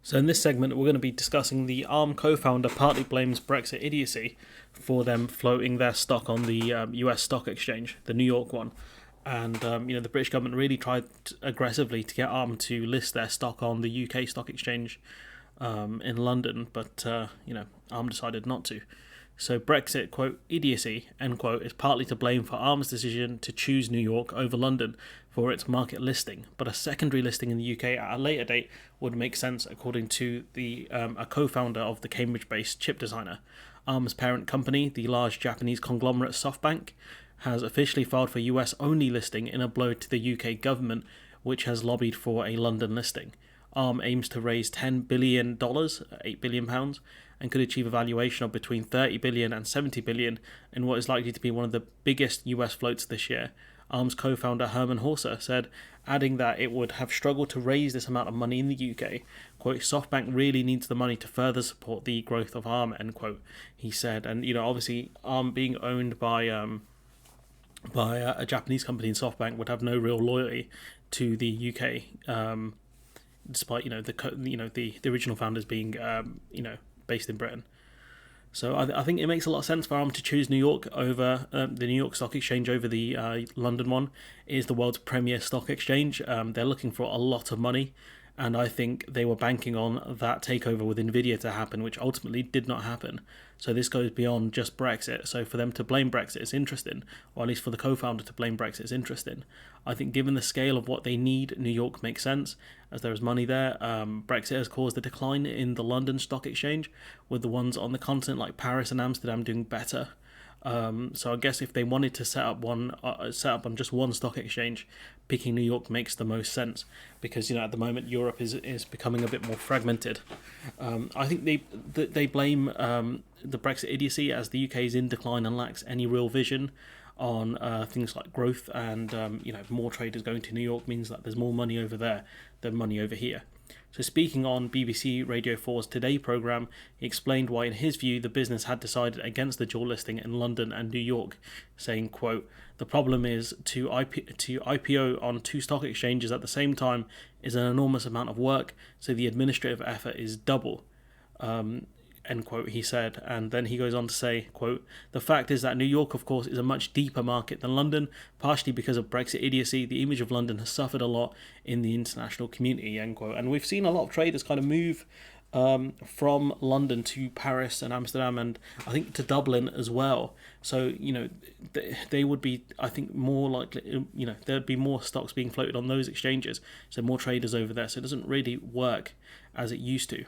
So in this segment, we're going to be discussing the ARM co-founder partly blames Brexit idiocy for them floating their stock on the US stock exchange, the New York one. And the British government really tried aggressively to get ARM to list their stock on the UK stock exchange in London, but ARM decided not to. So Brexit, quote, idiocy, end quote, is partly to blame for ARM's decision to choose New York over London for its market listing, but a secondary listing in the UK at a later date would make sense, according to a co-founder of the Cambridge-based chip designer. ARM's parent company, the large Japanese conglomerate SoftBank, has officially filed for US-only listing in a blow to the UK government, which has lobbied for a London listing. ARM aims to raise $10 billion, £8 billion, and could achieve a valuation of between 30 billion and 70 billion in what is likely to be one of the biggest US floats this year. ARM's co-founder Herman Horser said, adding that it would have struggled to raise this amount of money in the UK. Quote, SoftBank really needs the money to further support the growth of ARM, end quote, he said. And, obviously ARM being owned by a Japanese company in SoftBank would have no real loyalty to the UK, despite the original founders being based in Britain. So I think it makes a lot of sense for ARM to choose New York over the New York Stock Exchange over the London one. It is the world's premier stock exchange. They're looking for a lot of money, and I think they were banking on that takeover with Nvidia to happen, which ultimately did not happen. So this goes beyond just Brexit. So for them to blame Brexit is interesting, or at least for the co-founder to blame Brexit is interesting. I think given the scale of what they need, New York makes sense, as there is money there. Brexit has caused a decline in the London Stock Exchange, with the ones on the continent like Paris and Amsterdam doing better. So I guess if they wanted to set up on just one stock exchange, picking New York makes the most sense, because at the moment Europe is becoming a bit more fragmented. I think they blame the Brexit idiocy as the UK is in decline and lacks any real vision on things like growth, and more traders going to New York means that there's more money over there than money over here. So speaking on BBC Radio 4's Today programme, he explained why in his view the business had decided against the dual listing in London and New York, saying, quote, the problem is to IPO on two stock exchanges at the same time is an enormous amount of work, so the administrative effort is double. End quote, he said. And then he goes on to say, quote, the fact is that New York, of course, is a much deeper market than London, partially because of Brexit idiocy. The image of London has suffered a lot in the international community, end quote. And we've seen a lot of traders kind of move from London to Paris and Amsterdam, and I think to Dublin as well. So, they would be, I think, more likely, there'd be more stocks being floated on those exchanges, so more traders over there. So it doesn't really work as it used to.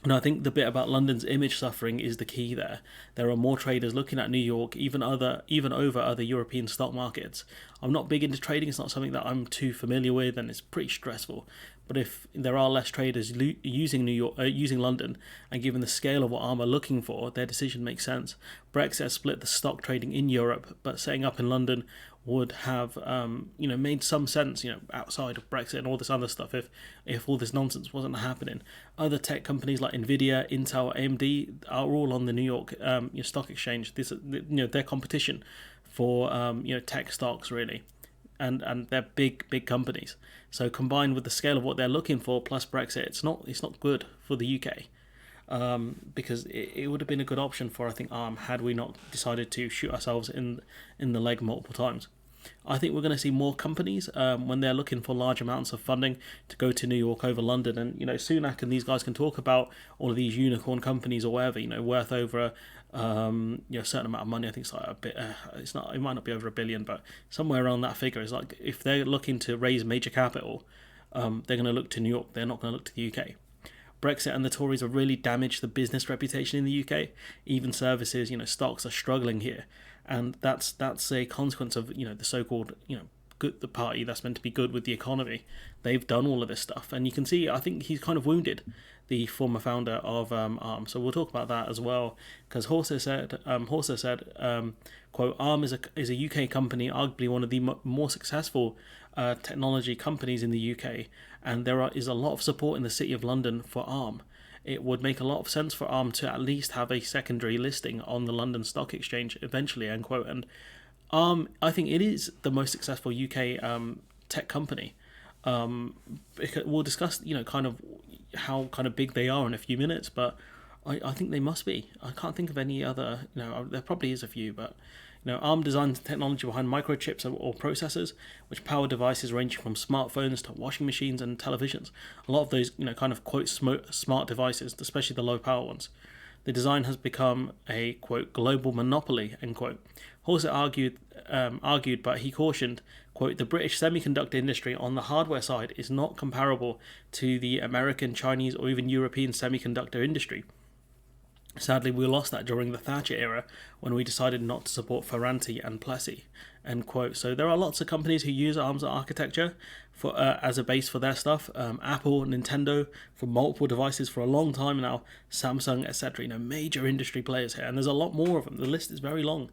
And I think the bit about London's image suffering is the key there. There are more traders looking at New York, even over other European stock markets. I'm not big into trading. It's not something that I'm too familiar with, and it's pretty stressful. But if there are less traders using using London, and given the scale of what ARM are looking for, their decision makes sense. Brexit has split the stock trading in Europe, but setting up in London would have made some sense outside of Brexit and all this other stuff if all this nonsense wasn't happening. Other tech companies like Nvidia, Intel, AMD are all on the New York stock exchange. This their competition for tech stocks really, and they're big companies. So combined with the scale of what they're looking for plus Brexit, it's not good for the UK. Because it would have been a good option for, I think, ARM had we not decided to shoot ourselves in the leg multiple times. I think we're going to see more companies when they're looking for large amounts of funding to go to New York over London, and Sunak and these guys can talk about all of these unicorn companies or whatever, worth over a certain amount of money. I think it's like a bit. It might not be over $1 billion, but somewhere around that figure. It's like if they're looking to raise major capital, they're going to look to New York. They're not going to look to the UK. Brexit and the Tories have really damaged the business reputation in the UK. Even services, stocks are struggling here, and that's a consequence of the so-called good, the party that's meant to be good with the economy. They've done all of this stuff, and you can see I think he's kind of wounded the former founder of ARM. So we'll talk about that as well, because Horser said, quote, ARM is a UK company, arguably one of the more successful technology companies in the UK, and there is a lot of support in the City of London for ARM. It would make a lot of sense for ARM to at least have a secondary listing on the London Stock Exchange eventually, end quote. And ARM, I think it is the most successful UK tech company. We'll discuss, kind of how kind of big they are in a few minutes, but I think they must be. I can't think of any other. There probably is a few, but ARM designs technology behind microchips or processors, which power devices ranging from smartphones to washing machines and televisions. A lot of those, kind of quote smart devices, especially the low power ones. The design has become a quote global monopoly, end quote. Horser argued, but he cautioned, quote, the British semiconductor industry on the hardware side is not comparable to the American, Chinese, or even European semiconductor industry. Sadly, we lost that during the Thatcher era when we decided not to support Ferranti and Plessey, end quote. So there are lots of companies who use ARM's architecture for as a base for their stuff. Apple, Nintendo, for multiple devices for a long time now, Samsung, etc. Major industry players here, and there's a lot more of them. The list is very long.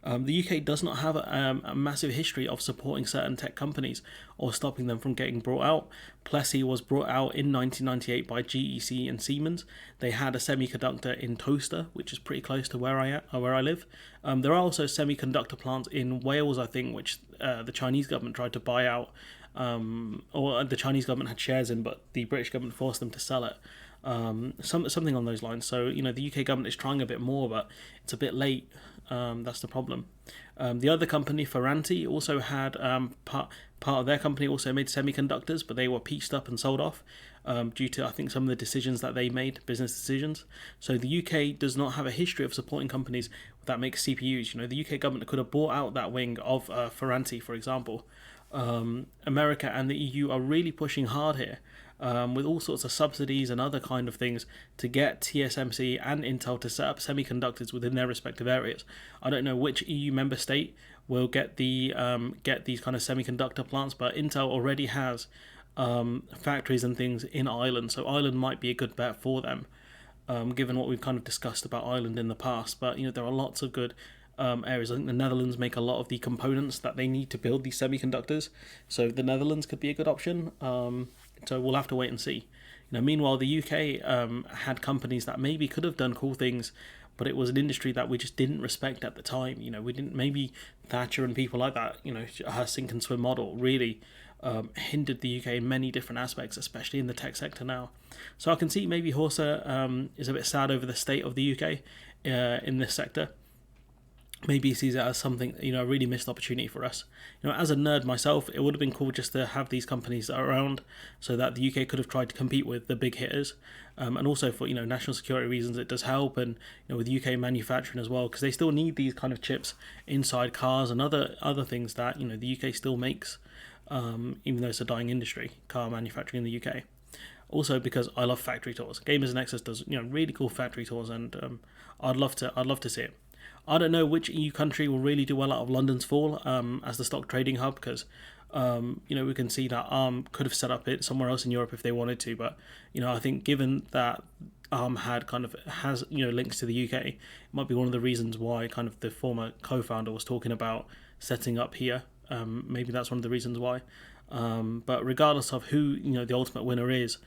The UK does not have a massive history of supporting certain tech companies or stopping them from getting brought out. Plessey was brought out in 1998 by GEC and Siemens. They had a semiconductor in Toaster, which is pretty close to where I live. There are also semiconductor plants in Wales, I think, which the Chinese government tried to buy out, or the Chinese government had shares in, but the British government forced them to sell it. Something on those lines. So the UK government is trying a bit more, but it's a bit late. That's the problem. The other company, Ferranti, also had part of their company also made semiconductors, but they were pieced up and sold off due to, I think, some of the decisions that they made, business decisions. So the UK does not have a history of supporting companies that make CPUs. The UK government could have bought out that wing of Ferranti, for example. America and the EU are really pushing hard here. With all sorts of subsidies and other kind of things to get TSMC and Intel to set up semiconductors within their respective areas. I don't know which EU member state will get these kind of semiconductor plants, but Intel already has factories and things in Ireland, so Ireland might be a good bet for them, given what we've kind of discussed about Ireland in the past. But there are lots of good areas. I think the Netherlands make a lot of the components that they need to build these semiconductors, so the Netherlands could be a good option. So we'll have to wait and see. Meanwhile, the UK had companies that maybe could have done cool things, but it was an industry that we just didn't respect at the time. We didn't. Maybe Thatcher and people like that. Her sink and swim model really hindered the UK in many different aspects, especially in the tech sector now. So I can see maybe Horsa is a bit sad over the state of the UK in this sector. Maybe he sees it as something, a really missed opportunity for us. As a nerd myself, it would have been cool just to have these companies around so that the UK could have tried to compete with the big hitters. And also for, national security reasons, it does help. And, with UK manufacturing as well, because they still need these kind of chips inside cars and other things that, the UK still makes, even though it's a dying industry, car manufacturing in the UK. Also because I love factory tours. Gamers Nexus does, really cool factory tours, and I'd love to see it. I don't know which EU country will really do well out of London's fall as the stock trading hub, because we can see that ARM could have set up it somewhere else in Europe if they wanted to, but I think given that ARM has links to the UK, it might be one of the reasons why kind of the former co-founder was talking about setting up here. Maybe that's one of the reasons why. But regardless of who the ultimate winner is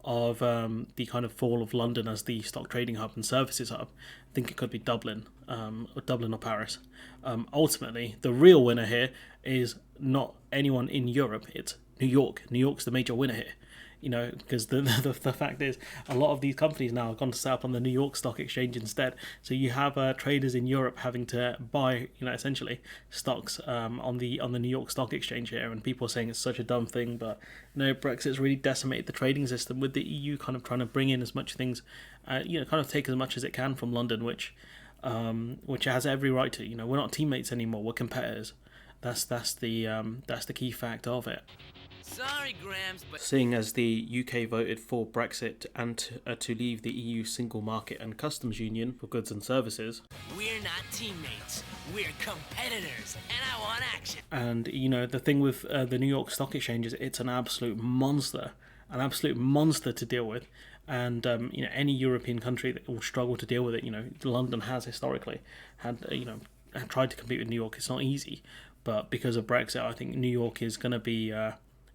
of the kind of fall of London as the stock trading hub and services hub, I think it could be Dublin or Paris. Ultimately, the real winner here is not anyone in Europe, it's New York. New York's the major winner here. Because the fact is, a lot of these companies now have gone to set up on the New York Stock Exchange instead. So you have traders in Europe having to buy, essentially stocks on the New York Stock Exchange here, and people are saying it's such a dumb thing. But Brexit's really decimated the trading system, with the EU kind of trying to bring in as much things, kind of take as much as it can from London, which it has every right to. We're not teammates anymore; we're competitors. That's the key fact of it. Sorry, Grams, but seeing as the UK voted for Brexit and to leave the EU single market and customs union for goods and services, we're not teammates, we're competitors, and I want action. And the thing with the New York Stock Exchange is it's an absolute monster to deal with, and any European country that will struggle to deal with it. London has historically had tried to compete with New York. It's not easy, but because of Brexit, I think New York is going to be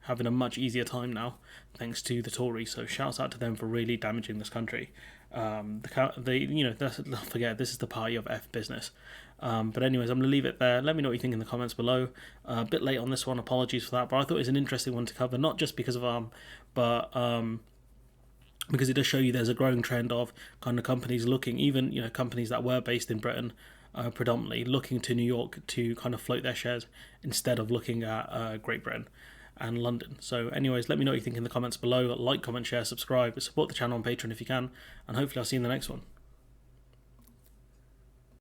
having a much easier time now, thanks to the Tories. So shouts out to them for really damaging this country. Don't forget, this is the party of F business. But anyways, I'm going to leave it there. Let me know what you think in the comments below. A bit late on this one, apologies for that, but I thought it was an interesting one to cover, not just because of ARM, but because it does show you there's a growing trend of kind of companies looking, even companies that were based in Britain predominantly, looking to New York to kind of float their shares instead of looking at Great Britain and London. So anyways, let me know what you think in the comments below. Like, comment, share, subscribe, support the channel on Patreon if you can, and hopefully I'll see you in the next one.